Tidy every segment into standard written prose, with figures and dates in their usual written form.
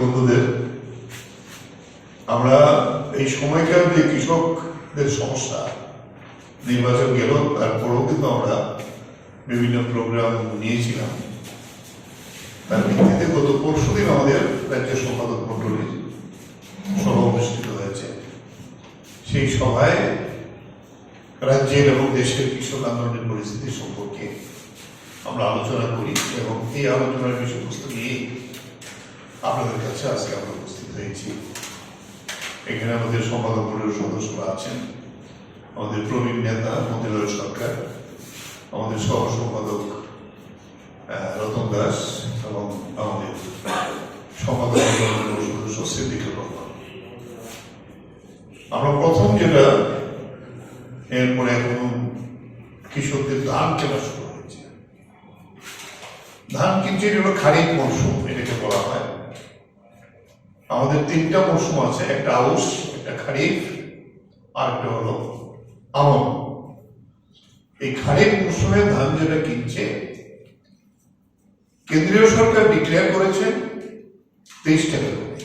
বন্ধুদের, আমরা এই সময়কার যে কৃষকদের সমস্যা, নির্বাচন গেল তারপরেও কিন্তু আমরা বিভিন্ন প্রোগ্রাম নিয়েছিলাম। তার ভিত্তিতে গত পরশুদিন আমাদের রাজ্য সম্পাদক মন্ডলীর সভা অনুষ্ঠিত হয়েছে। সেই সভায় রাজ্যের এবং দেশের কৃষক আন্দোলনের পরিস্থিতি সম্পর্কে আমরা আলোচনা করি এবং এই আলোচনার বিষয়বস্তু নিয়ে আপনাদের কাছে আজকে আমরা উপস্থিত হয়েছি। এখানে আমাদের সম্পাদক বোর্ডের সদস্যরা আছেন, আমাদের প্রবীণ নেতা মতিলাল সরকার, আমাদের সহ সম্পাদক রতন দাস এবং আমাদের সম্পাদক সদস্য সিদ্দিকুর রহমান। আমরা প্রথম যেটা, এরপরে এখন কৃষকদের ধান কেনা শুরু হয়েছে। ধান কিনছে হলো খারিফ মরশুম, এটাকে বলা হয়। আমাদের তিনটা মরশুম আছে, একটা আউশ, একটা খারিফ, আর একটা হলো আমন। এই খারিফ মরশুমে ধান যেটা কিনছে, কেন্দ্রীয় সরকার ডিক্লেয়ার করেছে 23 টাকা করে,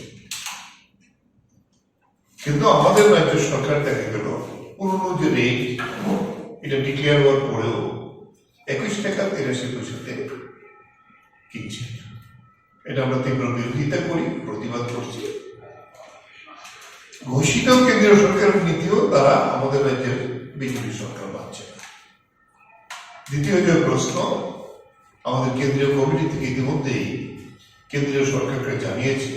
কিন্তু আমাদের রাজ্য সরকার দেখা গেল পুরনো যে রেট, এটা ডিক্লেয়ার হওয়ার পরেও 21 টাকা 83 পয়সাতে কিনছে। এটা আমরা তীব্র বিরোধিতা করি, প্রতিবাদ করছি। ঘোষিত কেন্দ্রীয় সরকারের নীতিও তারা আমাদের রাজ্যের বিজেপি সরকার মানছে না। দ্বিতীয় যে প্রশ্ন, আমাদের কেন্দ্রীয় কমিটি থেকে ইতিমধ্যেই কেন্দ্রীয় সরকারকে জানিয়েছে,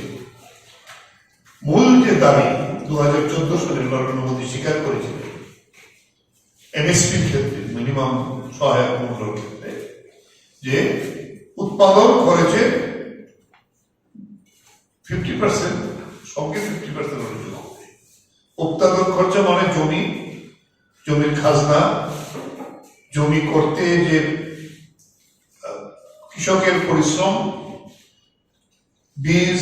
মূল যে দাবি 2014 সালে নরেন্দ্র মোদী স্বীকার করেছিলেন এমএসপির ক্ষেত্রে, মিনিমাম সহায়ক মূল্যের ক্ষেত্রে, যে উৎপাদন খরচে 50%, সঙ্গে 50% অনুযোগ হবে। উৎপাদন খরচ মানে জমির খাজনা, জমি করতে যে কৃষকের পরিশ্রম, বীজ,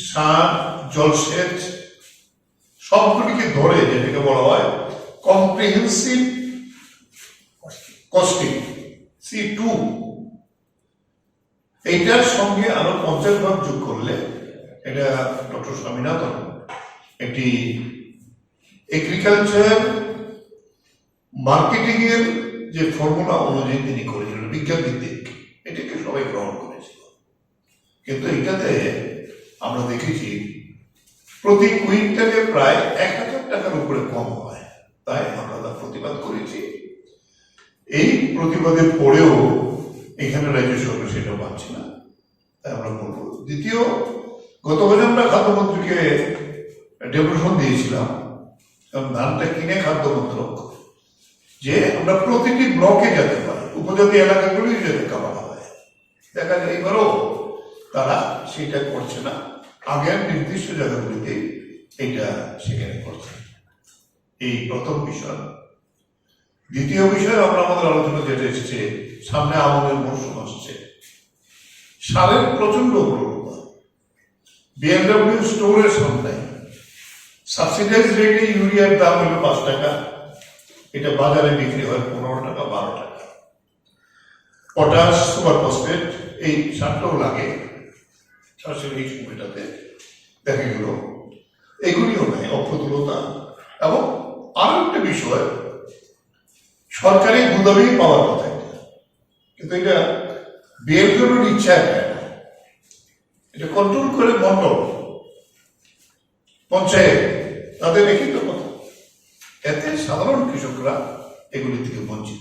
সার, জলসেচ, সবগুলিকে ধরে যেটাকে বলা হয় কম্প্রিহেন্সিভ কস্টিং, C2, এইটার সঙ্গে আরো 50% যোগ করলে, এটা ডক্টর স্বামীনাথন একটি এগ্রিকালচার মার্কেটিং এর যে ফর্মুলা অনুযায়ী তিনি করেছিলেন, বিজ্ঞান ভিত্তিক, এটাকে সবাই গ্রহণ করেছিল। কিন্তু এটাতে আমরা দেখেছি প্রতি কুইন্টালে প্রায় 1000 টাকার উপরে কম হয়। তাই আমরা তার প্রতিবাদ করেছি। এই প্রতিবাদের পরেও এখানে রাজ্য সরকার সেটা মানছে না, তাই আমরা বলবো। দ্বিতীয়, গতকাল আমরা খাদ্যমন্ত্রীকে ডেপুটেশন দিয়েছিলাম, কারণ ধানটা কিনে খাদ্যমন্ত্রক, যে আমরা প্রতিটি ব্লকে যেতে পারি, উপজাতি এলাকাগুলি যেতে কামানো হয়। দেখা যায় এবারও তারা সেটা করছে না, আগের নির্দিষ্ট জায়গাগুলিতে এইটা সেখানে করছে। এই প্রথম বিষয়। দ্বিতীয় বিষয়, আমরা আমাদের আলোচনা যেটা এসেছে, সামনে আমনের মরশুম আসছে, সারের প্রচন্ড প্রবণতা। BMW স্টোরের সামনে সাবসিডাইজ রেটে ইউরিয়ার দাম হলো 5 টাকা, এটা বাজারে বিক্রি হয় 15 টাকা 12 টাকা। পটাশ, সুপার ফসফেট, এই সারটাও লাগে চাষের এই সময়টাতে, দেখা গেল এগুলিও নেই, অপ্রতুলতা। এবং আরো একটা বিষয়, সরকারি গুদামে পাওয়ার কথা, কিন্তু এটা বিএলপির ইচ্ছা নেয় না, এটা কন্ট্রোল করে মন্ডল, পঞ্চায়েত, তাদের লিখিত কথা। এতে সাধারণ কৃষকরা এগুলি থেকে বঞ্চিত।